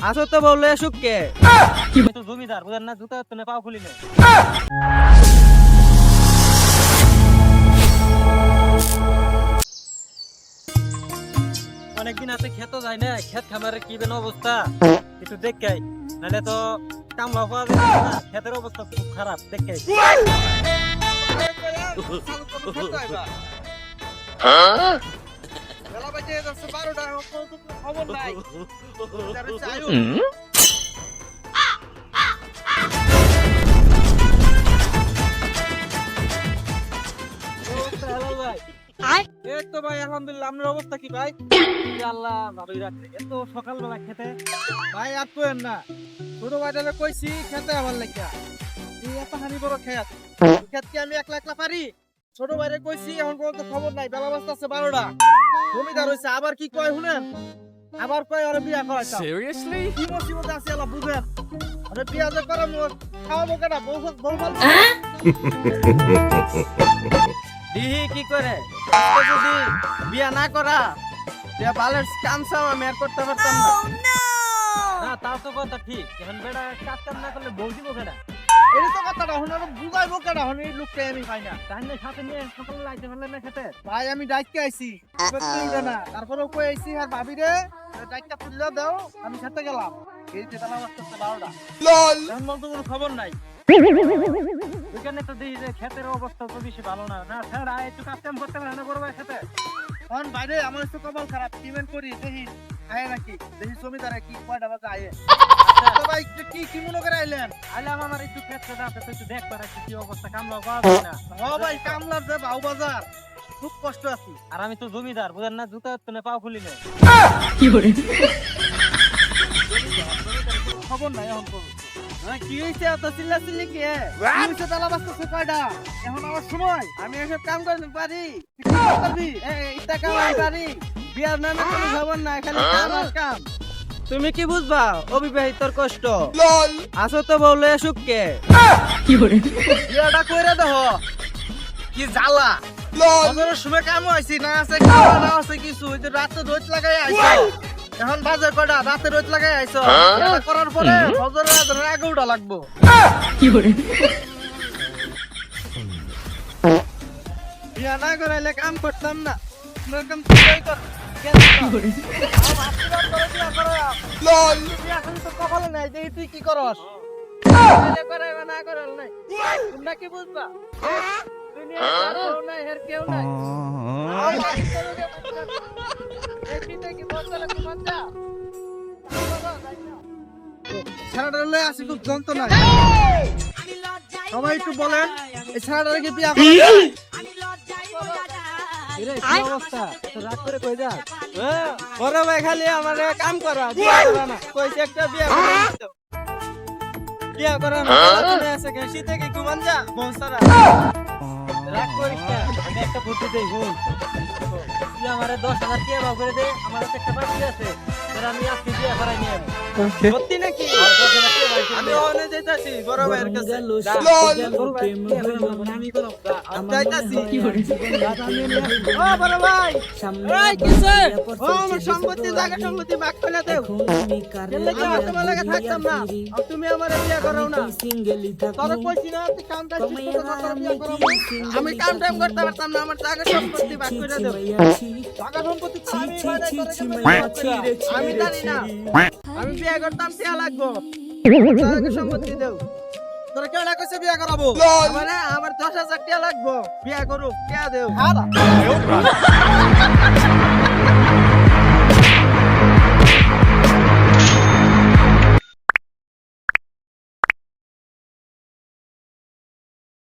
আসো তো বললে সুখকে আমি তো জমিদার বুঝেন না, জুতা তো পাও খুলি না। অনেকদিন আছে খেত যায় না, খেত খামারের কি বেন অবস্থা একটু দেখে নাহলে তো কামলা পাওয়া যাবে না। খেতের অবস্থা খুব খারাপ দেখে। তো ভাই আলহামদুলিল্লাহ, আপনার অবস্থা কি ভাই? আল্লাহ ভালোই রাখছে। এত সকালবেলা খেতে ভাই আর কোয়েন না, ছোট ভাইটারে কইছি খেতে আমার লাগিয়া এই এত হানি বড় খেত খেত কি আমি একলা একলা পারি? ছোট ভাইরে কইছি, এখন পর্যন্ত খবর নাই। বেলা বাজতাছে 12টা, জমিদার হইছে। আবার কি কয় শুনেন, আবার কয় ওরে বিয়া করাইতাম। সিরিয়াসলি কি মুসিবত আছে আল্লাহ বুঝেন। ওরে বিয়া যে করামু, খাওয়াবো কেডা? বউ বল দিহি কি করে? আজকে যদি বিয়া না করা, বিয়া বালের কাম সাম আমি আর করতে পারতাম না। না তাও তো কথা ঠিক, এখন বেটা কাজ কাম না করলে বউ দিব কেডা? এই তো কথাটা হন আর বুঝাইবো কেডা? হন এই লোককে আমি পাই না। তাহলে সাথে নিয়ে সকালে লাইতে ফেললে না খেতে। ভাই আমি ডাইকে আইছি, তুই না তারপরেও কই আইছি আর ভাবি রে ডাইকটা তুললে দাও, আমি খেতে গেলাম। এই যে তালা বাজতেছে 12টা, লল এখন বলতো কোনো খবর নাই। ওইখানে তো দেখি যে খেতের অবস্থা তো বেশি ভালো না। না স্যার একটু কাজ কাম করতে পারে না বড় ভাই খেতে। হন বাইরে আমার একটু কপাল খারাপ, পেমেন্ট করি দেখি আয় নাকি, দেখি জমিদারে কি কয়টা বাজে আয়ে। তো ভাই কি কি মনে করে আইলেন? আইলাম আমার একটু খেতে আছে তো একটু দেখবার আছে কি অবস্থা, কামলা পাওয়া যায় না। ও ভাই কামলার যে বাউ বাজার, খুব কষ্ট আছি। আর আমি তো জমিদার বুঝেন না, জুতা তো পাও খুলি না। কি করে খবর নাই এখন তো। কি হইছে এত চিল্লাচিল্লি কি? কি হইছে? তালা বাজতেছে কয়টা? এখন আমার সময়, আমি এসব কাম করতে পারি? কি করবি? এটা কাম আমি পারি? বিয়ার নামে কোনো খবর নাই, খালি কাম আর কাম। তুমি কি বুঝবা অবিবাহিতর কষ্ট? লল আসো তো বললে সুখকে কি করে বিয়াটা কইরা দেখো কি জ্বালা। লল সময় কাম হইছি না, আছে খাওয়া না আছে কিছু। ওই যে রাতে রোদ লাগাই আইছো, এখন বাজার কয়টা? রাতে রোদ লাগাই আইছো, এটা করার পরে ফজরের আগে উঠা লাগবো। কি করে বিয়া না করাইলে কাম করতাম না। আপনার কাম তুই কর। লল এখন তো কপালে নাই যে তুই কি করস? করাইবা না করাল নাই, তোমরা কি বুঝবা? দুনিয়ায় কেউ নাই, হের কেউ নাই। ছাড়াটা আসি খুব যন্ত্রণা। সবাই একটু বলেন এই ছাড়াটা কি বিয়া অবস্থা রাগ করে কই যা বড় ভাই খালি আমার কাম করা, বিয়া করা না। কইছে একটা বিয়া করা, বিয়া করা না। আছে শীতে কি ঘুমান যা বংশারা রাগ করিস না। আমি একটা বুদ্ধি দেই, শুন। তুই আমারে 10,000 টাকা বাউ করে দে, আমার কাছে একটা বাকি আছে, তোর আমি আজকে বিয়া করাই নিয়ে আসবো। সত্যি নাকি? আমি ওখানে যাইতাছি বড় ভাইয়ের কাছে। আমি করব যাইতাছি। ও বড় ভাই, এই কিসে? ও আমার সম্পত্তি জায়গা সম্পত্তি ভাগ করে দেও। কেলে কি তোমার লাগে থাকতাম না? আর তুমি আমারে বিয়া করাও না। তোর কইছি না তুই কাম টাইম করতে তোর বিয়া করাবো। আমি কাম টাইম করতে পারতাম না, আমার জায়গা সম্পত্তি ভাগ করে দেও। জায়গা সম্পত্তি তো আমি আমি জানি না। আমি বিয়া করতাম টিয়া লাগবো, জায়গা সম্পত্তি দেও। তোরা কেউ না কইছে বিয়া করাবো? আমার 10,000 টাকা লাগবো, বিয়া করুক টিয়া দেও।